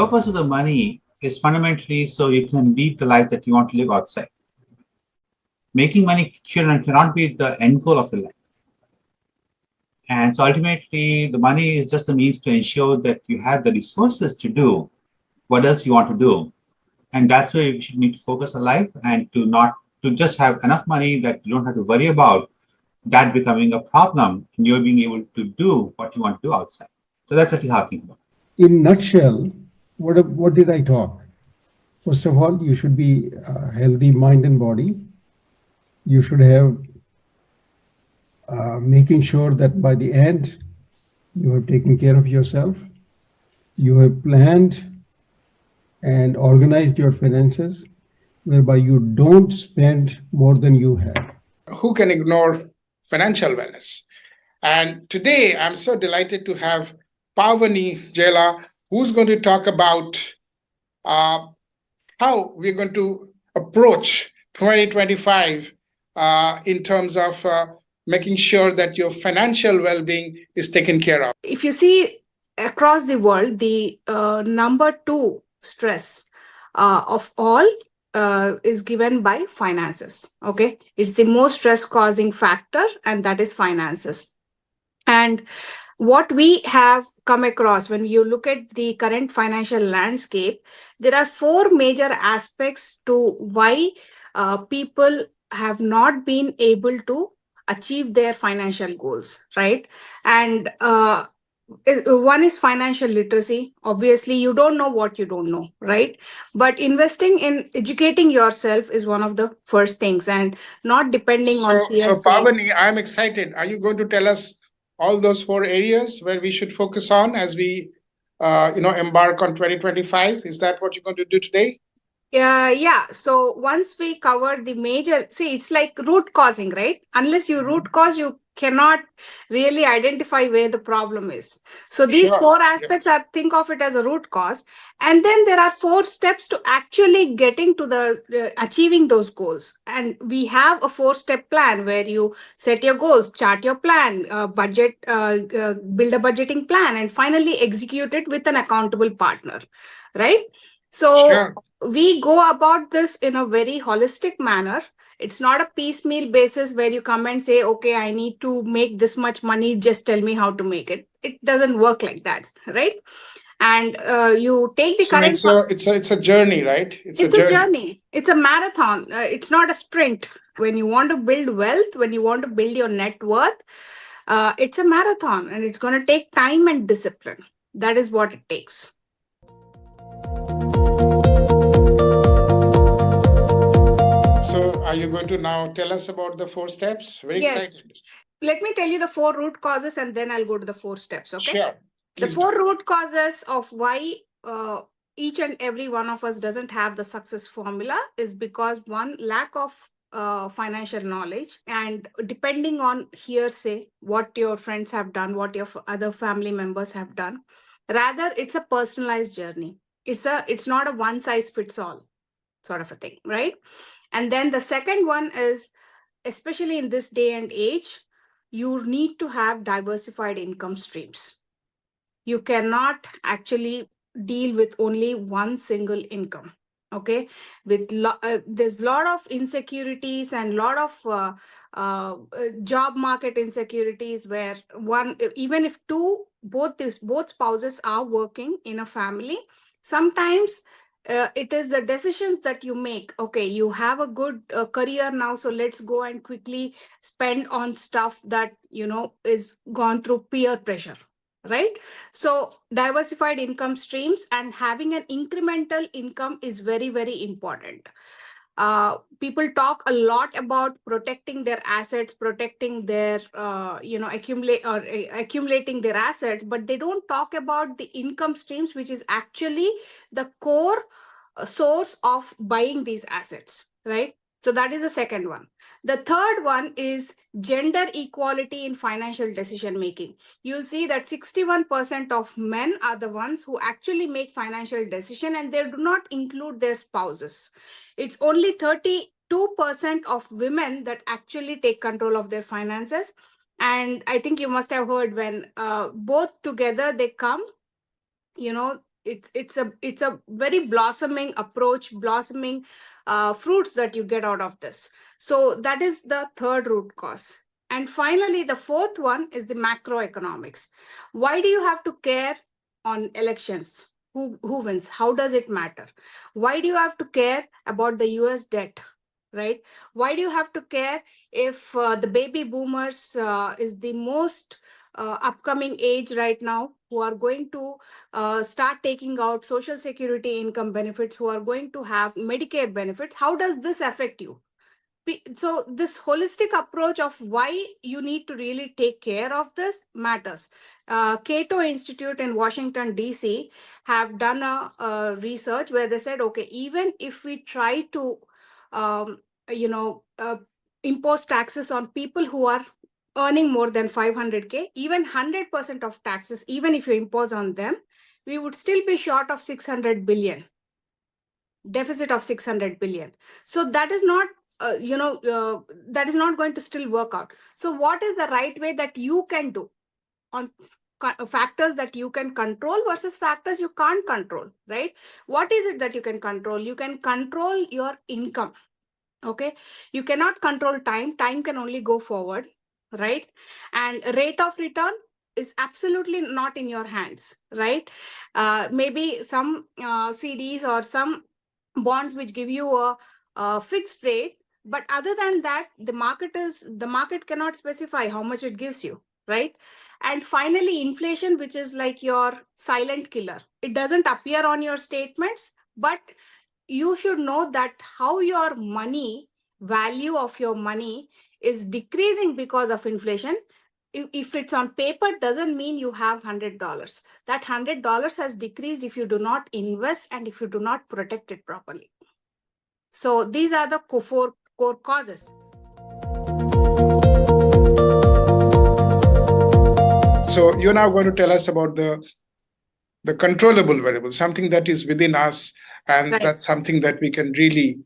purpose of the money is fundamentally so you can live the life that you want to live outside. Making money cannot be the end goal of your life. And so ultimately, the money is just the means to ensure that you have the resources to do what else you want to do. And that's where you should need to focus on life and to just have enough money that you don't have to worry about that becoming a problem and you're being able to do what you want to do outside. So that's actually how I think about it. In nutshell, what did I talk? First of all, you should be a healthy mind and body. You should have making sure that by the end, you have taken care of yourself. You have planned and organized your finances, whereby you don't spend more than you have. Who can ignore financial wellness? And today, I'm so delighted to have Paavani Jella, who's going to talk about how we're going to approach 2025 in terms of making sure that your financial well-being is taken care of. If you see across the world, the number 2 stress of all is given by finances. Okay, it's the most stress causing factor, and that is finances. And what we have come across when you look at the current financial landscape, there are 4 major aspects to why people have not been able to achieve their financial goals, right? And one is financial literacy. Obviously, you don't know what you don't know, right? But investing in educating yourself is one of the first things, and not depending on CSC. So Paavani, I'm excited. Are you going to tell us all those 4 areas where we should focus on as we embark on 2025? Is that what you're going to do today? Yeah. So once we cover the major, see, it's like root causing, right? Unless you root cause, you cannot really identify where the problem is. So these 4 aspects, I think of it as a root cause. And then there are 4 steps to actually getting to the achieving those goals. And we have a 4-step plan where you set your goals, chart your plan, budget, build a budgeting plan, and finally execute it with an accountable partner, right? So we go about this in a very holistic manner. It's not a piecemeal basis where you come and say, okay, I need to make this much money, just tell me how to make it. It doesn't work like that, right? And you take the current... It's a journey, right? It's a journey. It's a marathon. It's not a sprint. When you want to build wealth, when you want to build your net worth, it's a marathon, and it's going to take time and discipline. That is what it takes. So are you going to now tell us about the 4 steps? Very excited. Let me tell you the 4 root causes, and then I'll go to the 4 steps, okay? Sure. The 4 root causes of why each and every one of us doesn't have the success formula is because, one, lack of financial knowledge, and depending on hearsay, what your friends have done, what your other family members have done. Rather, it's a personalized journey. It's not a one size fits all sort of a thing, right? And then the second one is, especially in this day and age, you need to have diversified income streams. You cannot actually deal with only one single income. Okay, with there's a lot of insecurities and a lot of job market insecurities where even if both spouses are working in a family, sometimes it is the decisions that you make. Okay, you have a good career now, so let's go and quickly spend on stuff that is gone through peer pressure. Right? So diversified income streams and having an incremental income is very, very important. People talk a lot about protecting their assets, protecting their, accumulating their assets, but they don't talk about the income streams, which is actually the core source of buying these assets, right? So that is the second one. The third one is gender equality in financial decision making. You'll see that 61% of men are the ones who actually make financial decision, and they do not include their spouses. It's only 32% of women that actually take control of their finances. And I think you must have heard when both together they come, it's a very blossoming approach, blossoming fruits that you get out of this. So that is the third root cause. And finally, the fourth one is the macroeconomics. Why do you have to care on elections? Who wins? How does it matter? Why do you have to care about the US debt? Right? Why do you have to care if the baby boomers is the most upcoming age right now, who are going to start taking out social security income benefits, who are going to have Medicare benefits? How does this affect you? So this holistic approach of why you need to really take care of this matters. Cato Institute in Washington, DC have done a research where they said, okay, even if we try to, um, you know, impose taxes on people who are earning more than 500K, even 100% of taxes, even if you impose on them, we would still be short of 600 billion, deficit of 600 billion. So that is not that is not going to still work out. So what is the right way that you can do on factors that you can control versus factors you can't control, right? What is it that you can control? You can control your income. Okay, you cannot control time can only go forward, right? And rate of return is absolutely not in your hands, right? Maybe some CDs or some bonds which give you a fixed rate, but other than that, the market cannot specify how much it gives you, right? And finally, inflation, which is like your silent killer. It doesn't appear on your statements, but you should know that how your money, value of your money, is decreasing because of inflation. If it's on paper, doesn't mean you have $100. That $100 has decreased if you do not invest and if you do not protect it properly. So these are the four core causes. So you're now going to tell us about the controllable variable, something that is within us, and Right. that's something that we can really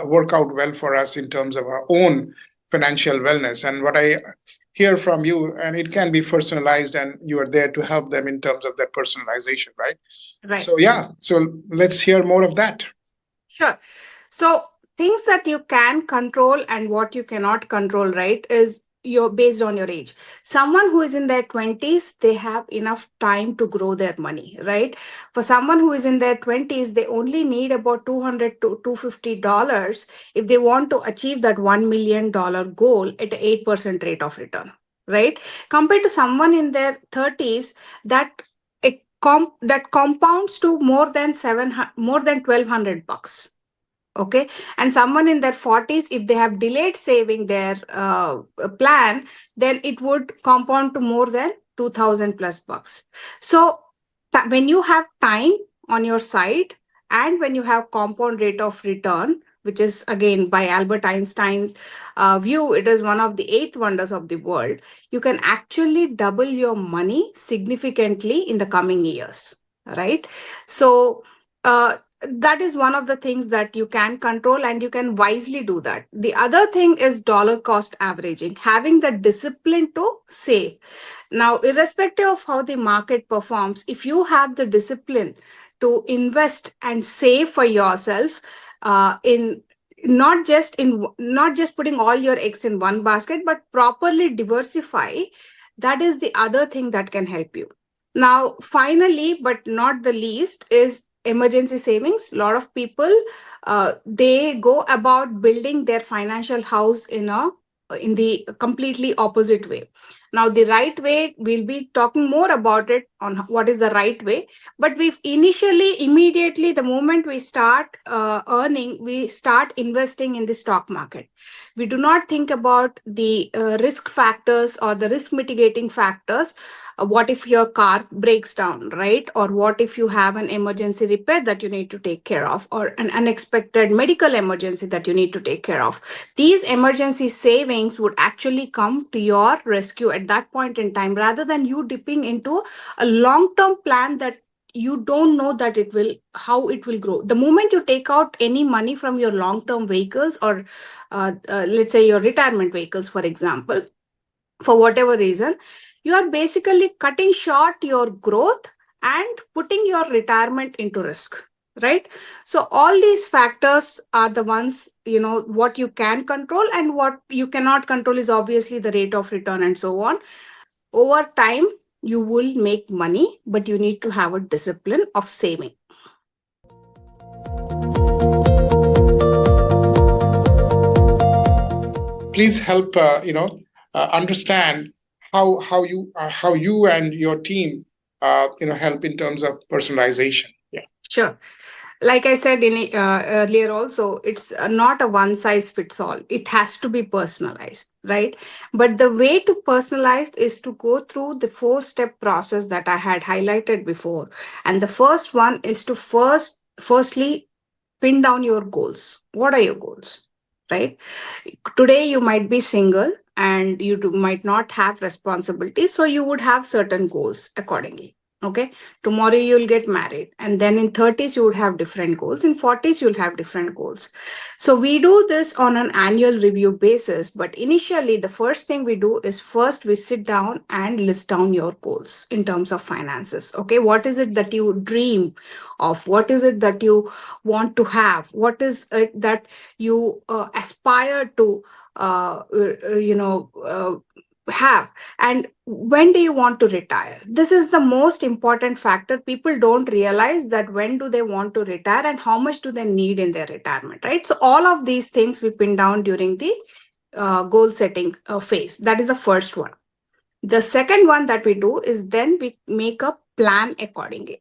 work out well for us in terms of our own financial wellness. And what I hear from you, and it can be personalized, and you are there to help them in terms of that personalization, right? Right. So yeah, so let's hear more of that. Sure. So things that you can control and what you cannot control, right, is you're based on your age. Someone who is in their 20s, they have enough time to grow their money, right? For someone who is in their 20s, they only need about $200 to $250 if they want to achieve that $1 million goal at an 8% rate of return, right? Compared to someone in their 30s, that that compounds to more than $1,200. Okay, and someone in their 40s, if they have delayed saving their plan, then it would compound to more than 2,000 plus bucks. So when you have time on your side and when you have compound rate of return, which is again by Albert Einstein's view, it is one of the eighth wonders of the world, you can actually double your money significantly in the coming years, right? So that is one of the things that you can control, and you can wisely do that. The other thing is dollar cost averaging, having the discipline to save. Now, irrespective of how the market performs, if you have the discipline to invest and save for yourself, in not just putting all your eggs in one basket, but properly diversify, that is the other thing that can help you. Now, finally, but not the least, is emergency savings. A lot of people, they go about building their financial house in the completely opposite way. Now, the right way, we'll be talking more about it on what is the right way. But we've immediately, the moment we start earning, we start investing in the stock market. We do not think about the risk factors or the risk mitigating factors. What if your car breaks down, right? Or what if you have an emergency repair that you need to take care of, or an unexpected medical emergency that you need to take care of? These emergency savings would actually come to your rescue at that point in time, rather than you dipping into a long-term plan that you don't know that how it will grow. The moment you take out any money from your long-term vehicles, or let's say your retirement vehicles, for example, for whatever reason, you are basically cutting short your growth and putting your retirement into risk, right? So all these factors are the ones, what you can control, and what you cannot control is obviously the rate of return and so on. Over time, you will make money, but you need to have a discipline of saving. Please help understand how you and your team help in terms of personalization. Yeah. Sure. Like I said earlier also, it's not a one size fits all. It has to be personalized, right? But the way to personalize is to go through the 4-step process that I had highlighted before. And the first one is to firstly pin down your goals. What are your goals, right? Today you might be single and you might not have responsibilities, so you would have certain goals accordingly. Okay, tomorrow you'll get married, and then in 30s you would have different goals, in 40s you'll have different goals. So we do this on an annual review basis, but initially the first thing we do is first we sit down and list down your goals in terms of finances. Okay, what is it that you dream of? What is it that you want to have? What is it that you aspire to have? And when do you want to retire? This is the most important factor. People don't realize that when do they want to retire and how much do they need in their retirement, right? So all of these things we pin down during the goal setting phase. That is the first one. The second one that we do is then we make a plan accordingly.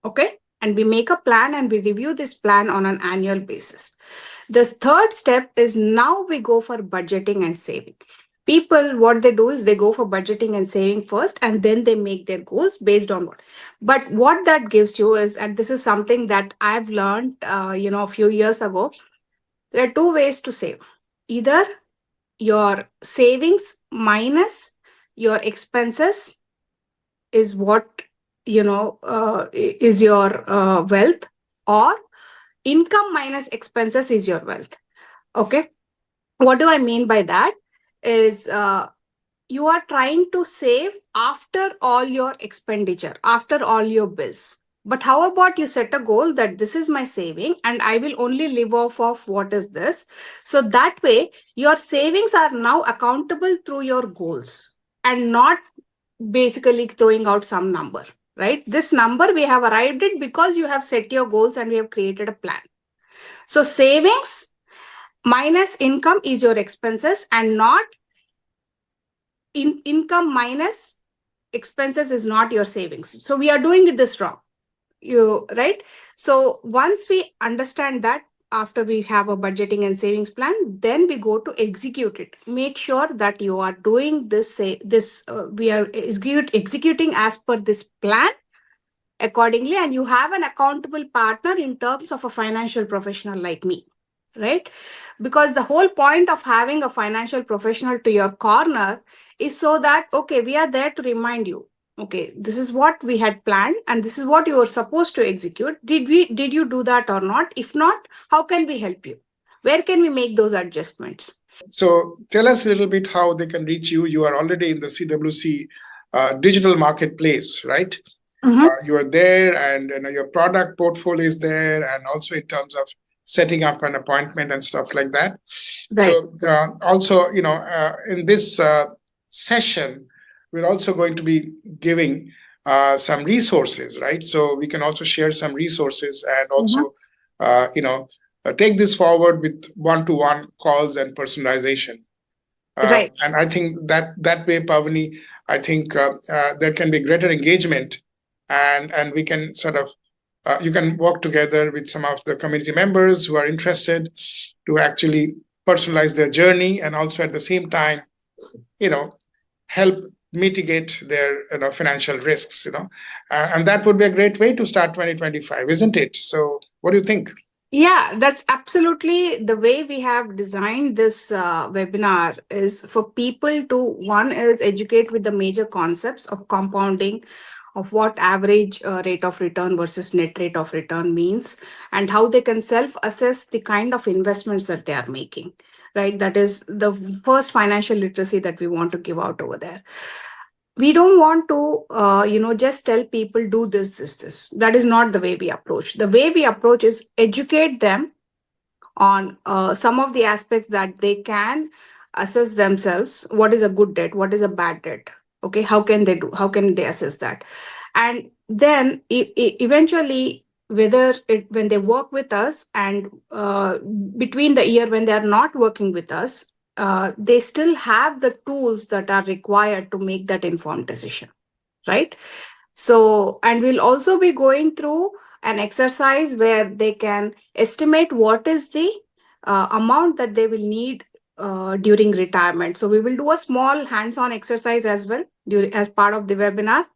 Okay, and we make a plan and we review this plan on an annual basis. The third step is now we go for budgeting and saving. People, what they do is they go for budgeting and saving first, and then they make their goals based on what. But what that gives you is, and this is something that I've learned, a few years ago, there are two ways to save. Either your savings minus your expenses is what, is your wealth, or income minus expenses is your wealth. Okay, what do I mean by that is you are trying to save after all your expenditure, after all your bills. But how about you set a goal that this is my saving and I will only live off of what is this? So that way your savings are now accountable through your goals and not basically throwing out some number, right? This number we have arrived at because you have set your goals and we have created a plan. So savings minus income is your expenses, and not income minus expenses is not your savings. So we are doing this wrong, right? So once we understand that, after we have a budgeting and savings plan, then we go to execute it. Make sure that you are doing this, we are executing as per this plan accordingly, and you have an accountable partner in terms of a financial professional like me, right? Because the whole point of having a financial professional to your corner is so that, okay, we are there to remind you, okay, this is what we had planned and this is what you were supposed to execute. Did you do that or not? If not, how can we help you? Where can we make those adjustments? So tell us a little bit how they can reach you. You are already in the CWC digital marketplace, right? You are there, and your product portfolio is there, and also in terms of setting up an appointment and stuff like that. Right. So also, in this session, we're also going to be giving some resources, right? So we can also share some resources and also, take this forward with one-to-one calls and personalization. Right. And I think that way, Paavani, I think there can be greater engagement, and we can sort of, you can work together with some of the community members who are interested to actually personalize their journey, and also at the same time, help mitigate their financial risks, and that would be a great way to start 2025, isn't it? So what do you think? Yeah, that's absolutely the way we have designed this webinar, is for people to, one is educate with the major concepts of compounding, of what average rate of return versus net rate of return means, and how they can self-assess the kind of investments that they are making, right? That is the first financial literacy that we want to give out over there. we don't want to just tell people do this. That is not the way we approach. The way we approach is educate them on some of the aspects that they can assess themselves. What is a good debt, what is a bad debt? Okay, how can they assess that? And then eventually, when they work with us, and between the year when they are not working with us, they still have the tools that are required to make that informed decision, right? So, and we'll also be going through an exercise where they can estimate what is the amount that they will need during retirement. So we will do a small hands-on exercise as well as part of the webinar,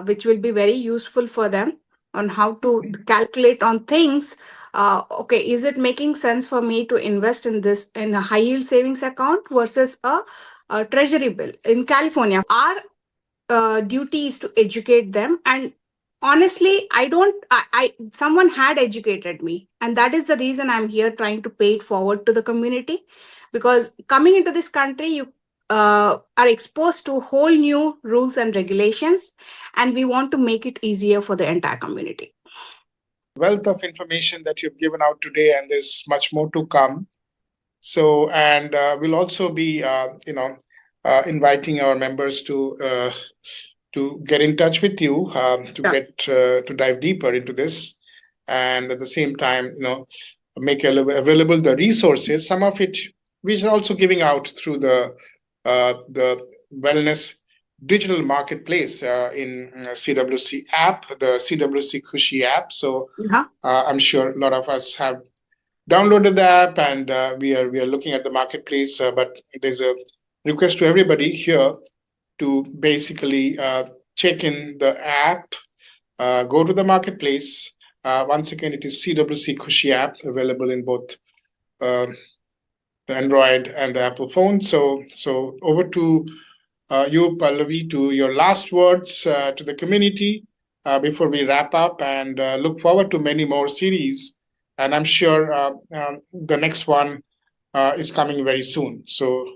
which will be very useful for them on how to calculate on things. Okay, is it making sense for me to invest in this in a high yield savings account versus a treasury bill in California? Our duty is to educate them, and honestly, I someone had educated me, and that is the reason I'm here trying to pay it forward to the community. Because coming into this country, you are exposed to whole new rules and regulations, and we want to make it easier for the entire community. Wealth of information that you've given out today, and there's much more to come. So, and we'll also be, inviting our members to get in touch with you, to dive deeper into this, and at the same time, make available the resources. Some of it we are also giving out through the wellness digital marketplace in CWC app, the CWC Khushi app. So I'm sure a lot of us have downloaded the app, and we are looking at the marketplace. But there's a request to everybody here to basically check in the app, go to the marketplace. Once again, it is CWC Khushi app, available in both the Android and the Apple phone. So over to you, Pallavi, to your last words to the community before we wrap up, and look forward to many more series. And I'm sure the next one is coming very soon. So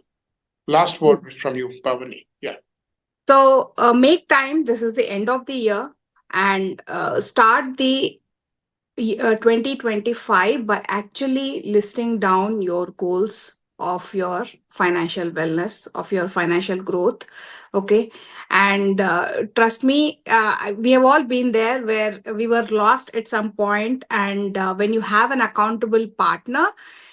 last word from you, Paavani. Yeah. So make time. This is the end of the year, and start the 2025 by actually listing down your goals of your financial wellness, of your financial growth. Okay. And trust me, we have all been there where we were lost at some point. And when you have an accountable partner,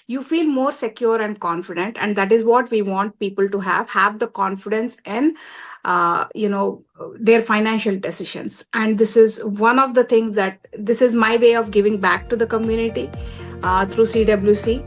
you feel more secure and confident. And that is what we want people to have the confidence in their financial decisions. And this is one of the things that this is my way of giving back to the community through CWC.